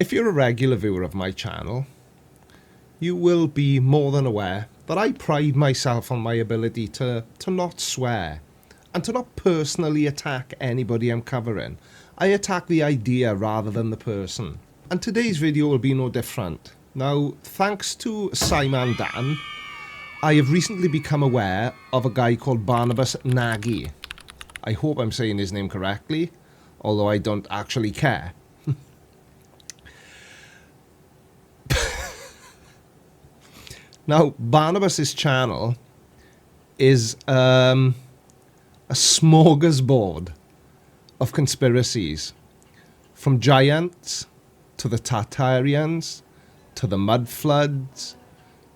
If you're a regular viewer of my channel, you will be more than aware that I pride myself on my ability to not swear and to not personally attack anybody I'm covering. I attack the idea rather than the person. And today's video will be no different. Now, thanks to Scimandan, I have recently become aware of a guy called Barnabus Nagy. I hope I'm saying his name correctly, although I don't actually care. Now, Barnabas's channel is a smorgasbord of conspiracies, from giants to the Tartarians to the mud floods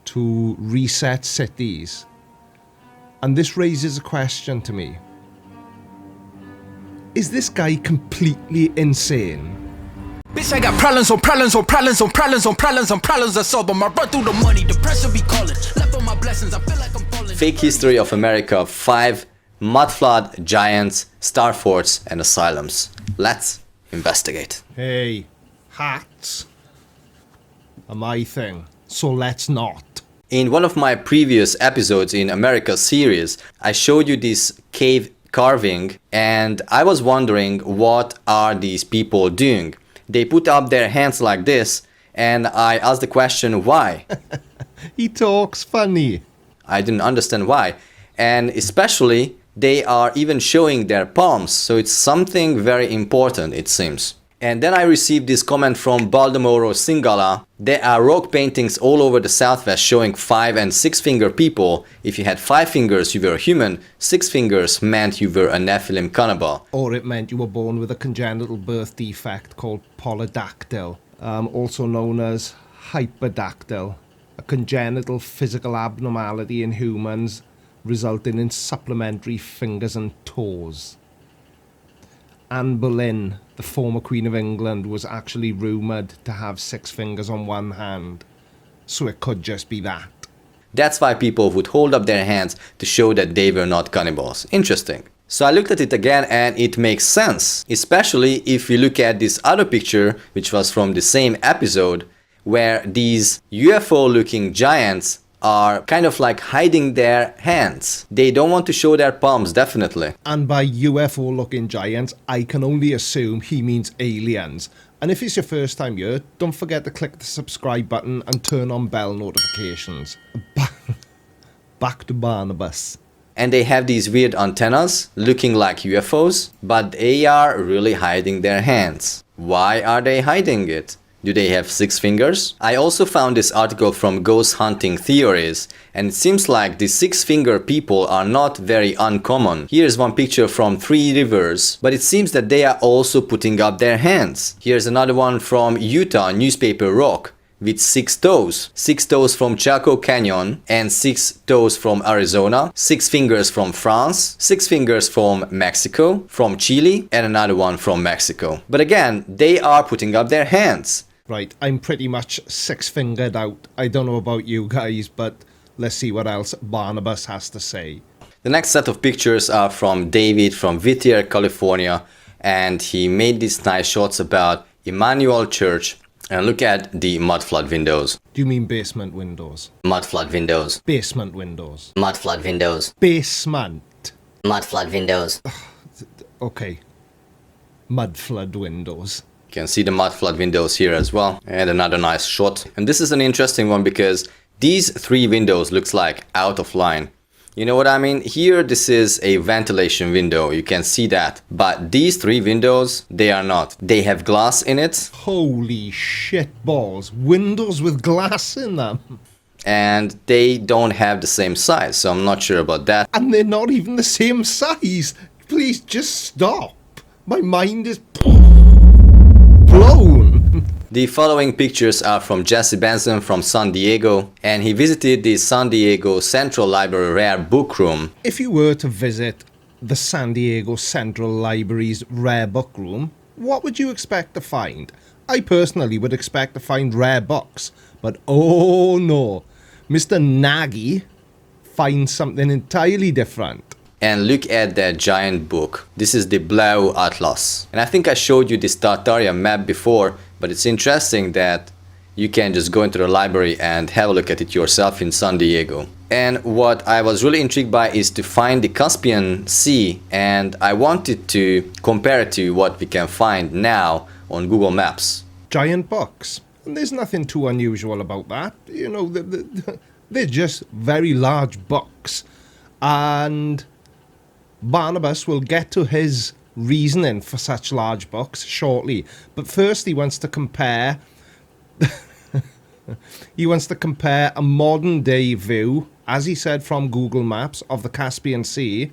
to reset cities. And this raises a question to me. Is this guy completely insane? Bitch, I got problems on problems on problems on problems on problems on problems I solve them. I run through the money, the pressure be calling. Left on my blessings, I feel like I'm falling. Fake history of America, 5 mudflood giants, star forts and asylums. Let's investigate. Hey, hats are my thing, so let's not. In one of my previous episodes in America series, I showed you this cave carving and I was wondering, what are these people doing? They put up their hands like this, and I asked the question, why? He talks funny. I didn't understand why. And especially, they are even showing their palms, so it's something very important, it seems. And then I received this comment from Baldomoro Singala. There are rock paintings all over the southwest showing 5 and 6 finger people. If you had 5 fingers, you were a human. 6 fingers meant you were a Nephilim cannibal. Or it meant you were born with a congenital birth defect called polydactyl, also known as hyperdactyl, a congenital physical abnormality in humans resulting in supplementary fingers and toes. Anne Boleyn, the former Queen of England, was actually rumoured to have 6 fingers on one hand, so it could just be that. That's why people would hold up their hands to show that they were not cannibals. Interesting. So I looked at it again and it makes sense, especially if we look at this other picture, which was from the same episode, where these UFO-looking giants are kind of like hiding their hands. They don't want to show their palms, definitely. And by UFO-looking giants, I can only assume he means aliens. And if it's your first time here, don't forget to click the subscribe button and turn on bell notifications. Back to Barnabas. And they have these weird antennas looking like UFOs, but they are really hiding their hands. Why are they hiding it? Do they have 6 fingers? I also found this article from Ghost Hunting Theories, and it seems like the 6-finger people are not very uncommon. Here's one picture from 3 Rivers, but it seems that they are also putting up their hands. Here's another one from Utah Newspaper Rock with 6 toes. 6 toes from Chaco Canyon and 6 toes from Arizona, 6 fingers from France, 6 fingers from Mexico, from Chile, and another one from Mexico. But again, they are putting up their hands. Right, I'm pretty much 6-fingered out. I don't know about you guys, but let's see what else Barnabas has to say. The next set of pictures are from David from Whittier, California, and he made these nice shots about Emmanuel Church. And look at the mud flood windows. Do you mean basement windows? Mud flood windows. Basement windows. Mud flood windows. Basement. Mud flood windows. Okay. Mud flood windows. You can see the mud flood windows here as well. And another nice shot. And this is an interesting one because these 3 windows looks like out of line. You know what I mean? Here this is a ventilation window, you can see that. But these 3 windows, they are not. They have glass in it. Holy shit balls. Windows with glass in them. And they don't have the same size, so I'm not sure about that. And they're not even the same size. Please just stop. My mind is blown. The following pictures are from Jesse Benson from San Diego, and he visited the San Diego Central Library Rare Book Room. If you were to visit the San Diego Central Library's Rare Book Room, what would you expect to find? I personally would expect to find rare books, but oh no, Mr. Nagy finds something entirely different. and look at that giant book. This is the Blau Atlas. And I think I showed you this Tartaria map before, but it's interesting that you can just go into the library and have a look at it yourself in San Diego. And what I was really intrigued by is to find the Caspian Sea, and I wanted to compare it to what we can find now on Google Maps. Giant books. And there's nothing too unusual about that. You know, they're just very large books. And Barnabus will get to his reasoning for such large books shortly. But first he wants to compare a modern day view, as he said, from Google Maps of the Caspian Sea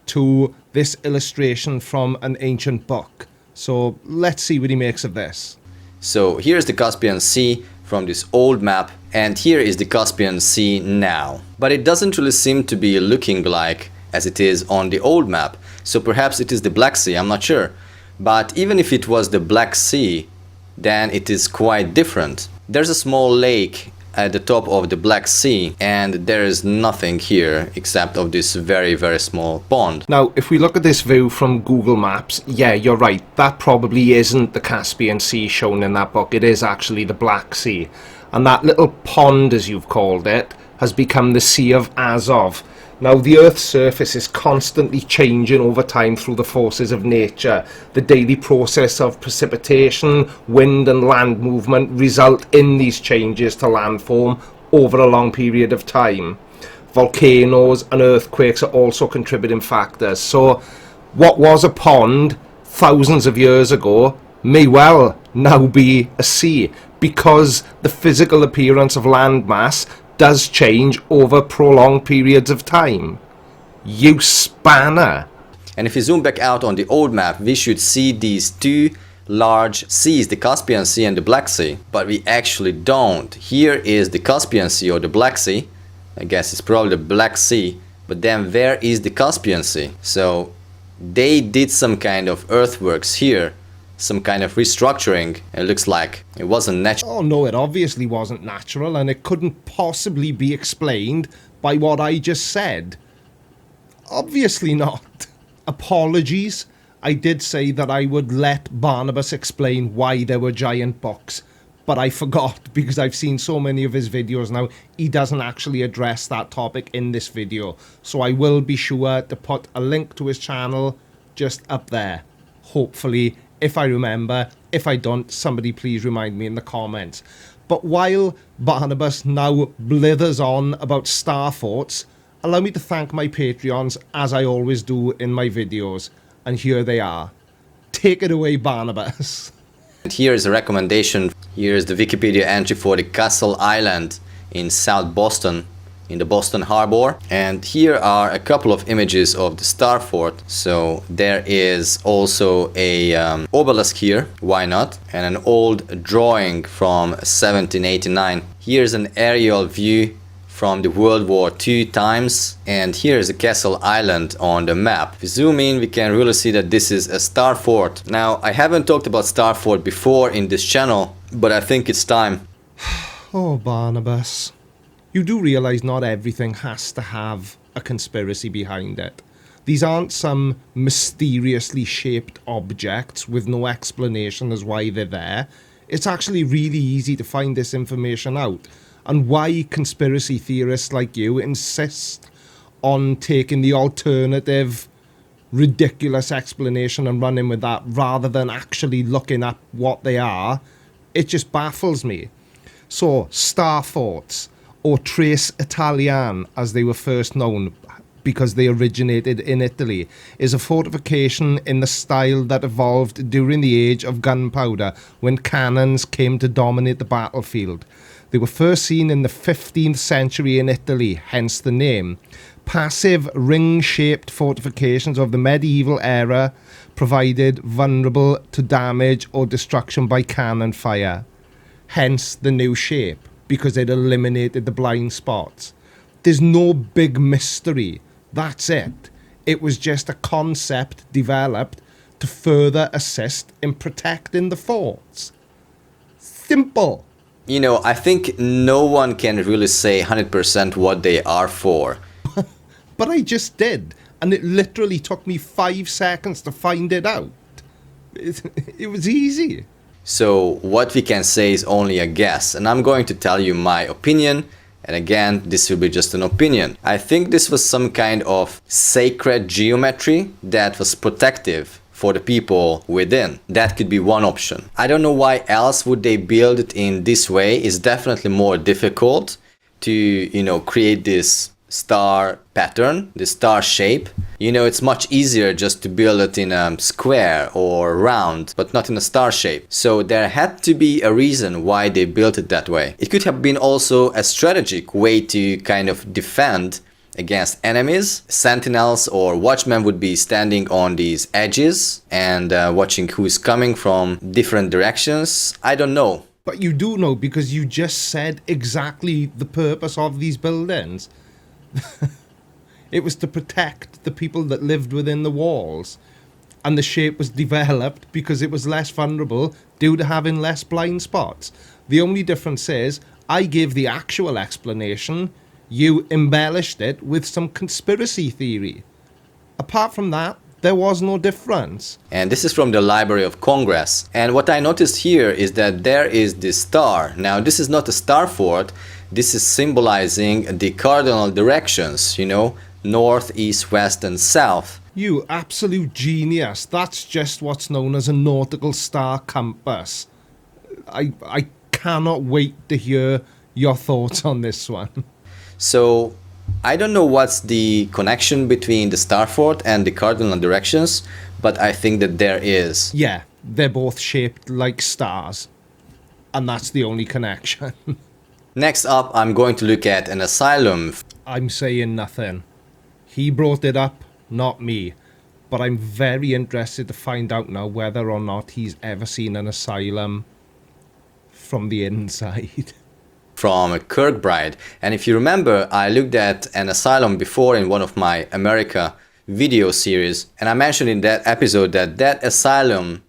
to this illustration from an ancient book. So let's see what he makes of this. So here's the Caspian Sea from this old map, and here is the Caspian Sea now. But it doesn't really seem to be looking like as it is on the old map. So perhaps it is the Black Sea, I'm not sure. But even if it was the Black Sea, then it is quite different. There's a small lake at the top of the Black Sea, and there is nothing here except of this very, very small pond. Now, if we look at this view from Google Maps, yeah, you're right. That probably isn't the Caspian Sea shown in that book. It is actually the Black Sea. And that little pond, as you've called it, has become the Sea of Azov. Now, the Earth's surface is constantly changing over time through the forces of nature. The daily process of precipitation, wind and land movement result in these changes to landform over a long period of time. Volcanoes and earthquakes are also contributing factors. So, what was a pond thousands of years ago may well now be a sea, because the physical appearance of landmass does change over prolonged periods of time. You spanner. And if we zoom back out on the old map, we should see these two large seas, the Caspian Sea and the Black Sea. But we actually don't. Here is the Caspian Sea or the Black Sea. I guess it's probably the Black Sea. But then where is the Caspian Sea? So they did some kind of earthworks here, some kind of restructuring. It looks like it wasn't natural. Oh no, it obviously wasn't natural, and it couldn't possibly be explained by what I just said. Obviously not. Apologies. I did say that I would let Barnabus explain why there were giant books, but I forgot because I've seen so many of his videos now. He doesn't actually address that topic in this video, so I will be sure to put a link to his channel just up there. Hopefully, if I remember. If I don't, somebody please remind me in the comments. But while Barnabus now blithers on about star forts, allow me to thank my Patreons, as I always do in my videos. And here they are. Take it away, Barnabus. And here is a recommendation. Here is the Wikipedia entry for the Castle Island in South Boston, in the Boston Harbor. And here are a couple of images of the Star Fort. So there is also a obelisk here, why not, and an old drawing from 1789. Here's an aerial view from the World War II times, and here is the Castle Island on the map. If we zoom in, we can really see that this is a Star Fort. Now, I haven't talked about Star Fort before in this channel, but I think it's time. Oh, Barnabus. You do realise not everything has to have a conspiracy behind it. These aren't some mysteriously shaped objects with no explanation as why they're there. It's actually really easy to find this information out. And why conspiracy theorists like you insist on taking the alternative, ridiculous explanation and running with that rather than actually looking at what they are, it just baffles me. So, star forts, or Tres Italiane, as they were first known because they originated in Italy, is a fortification in the style that evolved during the age of gunpowder when cannons came to dominate the battlefield. They were first seen in the 15th century in Italy, hence the name. Passive ring-shaped fortifications of the medieval era provided vulnerable to damage or destruction by cannon fire. Hence the new shape, because it eliminated the blind spots. There's no big mystery. That's it. It was just a concept developed to further assist in protecting the forts. Simple. You know, I think no one can really say 100% what they are for. But I just did. and it literally took me 5 seconds to find it out. It was easy. So what we can say is only a guess, and I'm going to tell you my opinion. And again, this will be just an opinion. I think this was some kind of sacred geometry that was protective for the people within. That could be one option. I don't know why else would they build it in this way. It's definitely more difficult to, you know, create this star pattern, this star shape. You know, it's much easier just to build it in a square or round, but not in a star shape. So there had to be a reason why they built it that way. It could have been also a strategic way to kind of defend against enemies. Sentinels or watchmen would be standing on these edges and watching who's coming from different directions. I don't know. But you do know, because you just said exactly the purpose of these buildings. It was to protect the people that lived within the walls, and the shape was developed because it was less vulnerable due to having less blind spots. The only difference is I gave the actual explanation, you embellished it with some conspiracy theory. Apart from that, there was no difference. And this is from the Library of Congress. And what I noticed here is that there is this star. Now, this is not a star fort. This is symbolizing the cardinal directions, you know, north, east, west, and south. You absolute genius. That's just what's known as a nautical star compass. I cannot wait to hear your thoughts on this one. So, I don't know what's the connection between the star fort and the cardinal directions, but I think that there is. Yeah, they're both shaped like stars. And that's the only connection. Next up, I'm going to look at an asylum. I'm saying nothing. He brought it up, not me. But I'm very interested to find out now whether or not he's ever seen an asylum from the inside. From Kirkbride. And if you remember, I looked at an asylum before in one of my America video series, and I mentioned in that episode that that asylum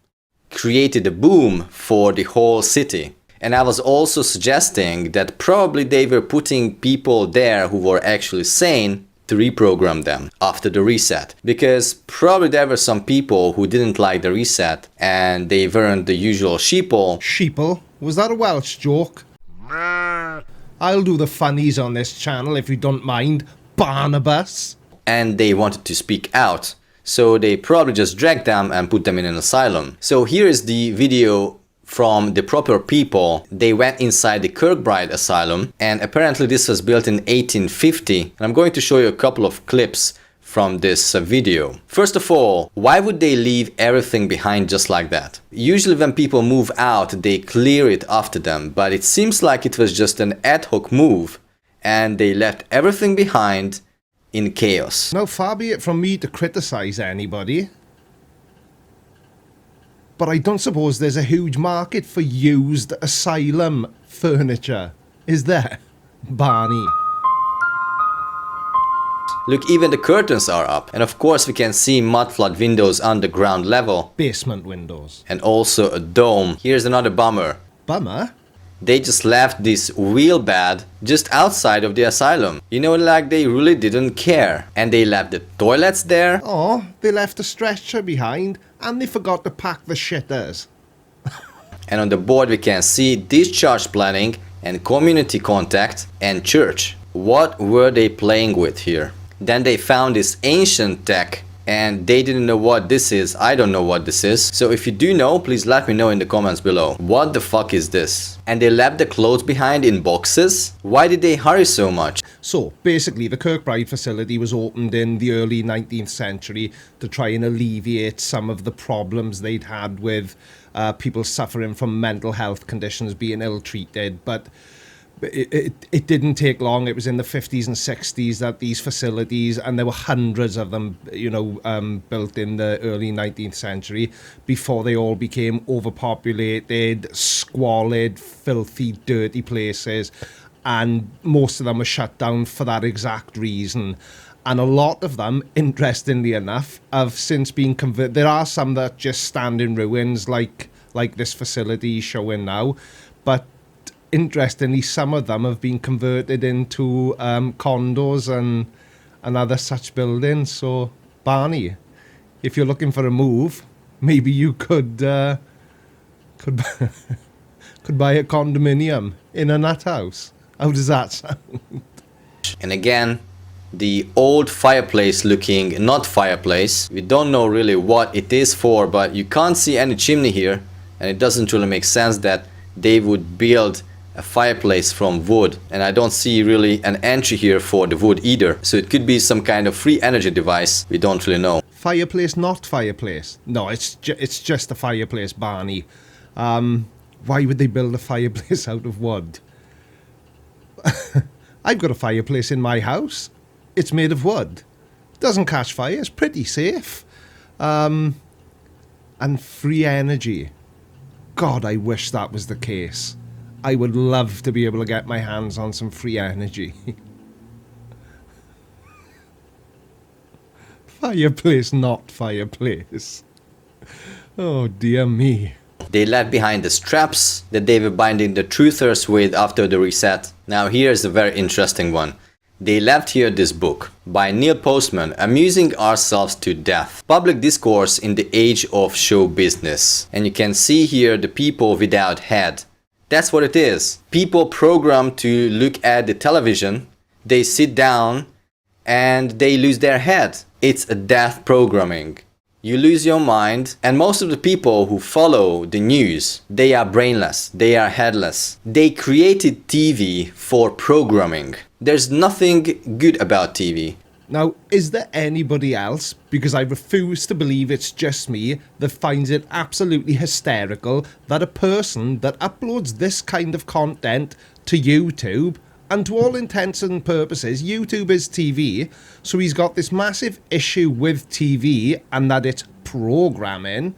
created a boom for the whole city. And I was also suggesting that probably they were putting people there who were actually sane to reprogram them after the reset. Because probably there were some people who didn't like the reset and they weren't the usual sheeple. Sheeple? Was that a Welsh joke? I'll do the funnies on this channel if you don't mind, Barnabus. And they wanted to speak out. So they probably just dragged them and put them in an asylum. So here is the video from the proper people. They went inside the Kirkbride Asylum, and apparently this was built in 1850. And I'm going to show you a couple of clips from this video. First of all, why would they leave everything behind just like that? Usually when people move out, they clear it after them, but it seems like it was just an ad hoc move, and they left everything behind in chaos. Now, far be it from me to criticize anybody, but I don't suppose there's a huge market for used asylum furniture, is there, Barney? Look, even the curtains are up. And of course we can see mud flood windows on the ground level. Basement windows. And also a dome. Here's another bummer. Bummer? They just left this wheel bed just outside of the asylum. You know, like they really didn't care. And they left the toilets there. Oh, they left a stretcher behind and they forgot to pack the shitters. And on the board we can see discharge planning and community contact and church. What were they playing with here? Then they found this ancient tech and they didn't know what this is. I don't know what this is. So if you do know, please let me know in the comments below. What the fuck is this? And they left the clothes behind in boxes? Why did they hurry so much? So basically the Kirkbride facility was opened in the early 19th century to try and alleviate some of the problems they'd had with people suffering from mental health conditions being ill-treated. But it didn't take long. It was in the 50s and 60s that these facilities, and there were hundreds of them, you know, built in the early 19th century, before they all became overpopulated, squalid, filthy, dirty places. And most of them were shut down for that exact reason. And a lot of them, interestingly enough, have since been converted. There are some that just stand in ruins, like this facility showing now. But interestingly, some of them have been converted into condos and other such buildings. So Barney, if you're looking for a move, maybe you could could buy a condominium in a nut house. How does that sound? And again, the old fireplace looking not fireplace. We don't know really what it is for, but you can't see any chimney here, and it doesn't really make sense that they would build a fireplace from wood, and I don't see really an entry here for the wood either. So it could be some kind of free energy device. We don't really know. Fireplace, not fireplace. No, it's just a fireplace, Barney. Why would they build a fireplace out of wood? I've got a fireplace in my house. It's made of wood. Doesn't catch fire. It's pretty safe. And free energy. God, I wish that was the case. I would love to be able to get my hands on some free energy. Fireplace, not fireplace. Oh, dear me. They left behind the straps that they were binding the truthers with after the reset. Now here's a very interesting one. They left here this book by Neil Postman, Amusing Ourselves to Death. Public Discourse in the Age of Show Business. And you can see here the people without head. That's what it is. People programmed to look at the television, they sit down and they lose their head. It's a death programming. You lose your mind, and most of the people who follow the news, they are brainless, they are headless. They created TV for programming. There's nothing good about TV. Now, is there anybody else, because I refuse to believe it's just me, that finds it absolutely hysterical that a person that uploads this kind of content to YouTube, and to all intents and purposes, YouTube is TV, so he's got this massive issue with TV and that it's programming,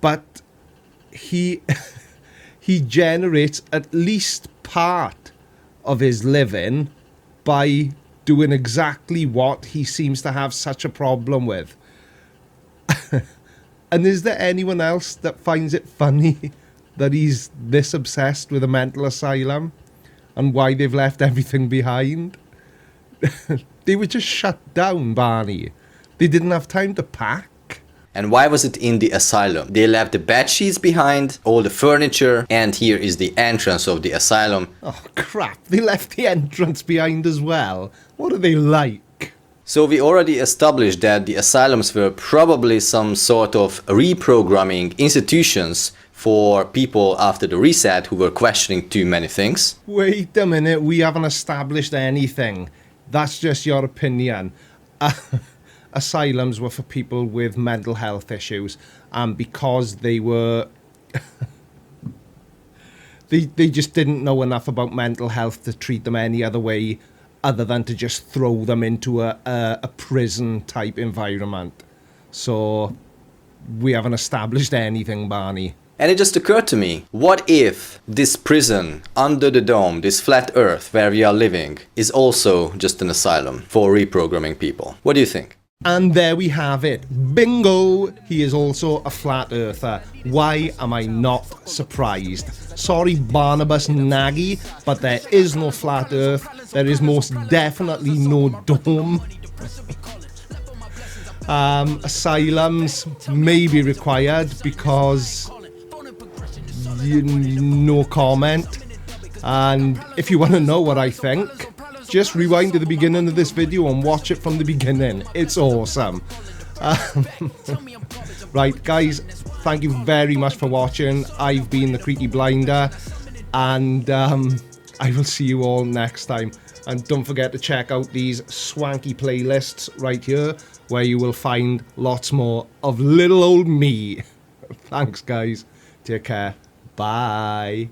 but he generates at least part of his living by doing exactly what he seems to have such a problem with. And is there anyone else that finds it funny that he's this obsessed with a mental asylum and why they've left everything behind? They were just shut down, Barney. They didn't have time to pack. And why was it in the asylum? They left the bed sheets behind, all the furniture, and here is the entrance of the asylum. Oh, crap. They left the entrance behind as well. What are they like? So we already established that the asylums were probably some sort of reprogramming institutions for people after the reset who were questioning too many things. Wait a minute. We haven't established anything. That's just your opinion. Asylums were for people with mental health issues, and because they were they just didn't know enough about mental health to treat them any other way other than to just throw them into a prison type environment. So we haven't established anything, Barney. And it just occurred to me, what if this prison under the dome, this flat earth where we are living, is also just an asylum for reprogramming people? What do you think? And there we have it. Bingo! He is also a flat earther. Why am I not surprised? Sorry, Barnabus Nagy, but there is no flat earth. There is most definitely no dome. Asylums may be required because no comment. And if you want to know what I think, just rewind to the beginning of this video and watch it from the beginning. It's awesome. Right, guys, thank you very much for watching. I've been the Creaky Blinder, and I will see you all next time. And don't forget to check out these swanky playlists right here, where you will find lots more of little old me. Thanks, guys. Take care. Bye.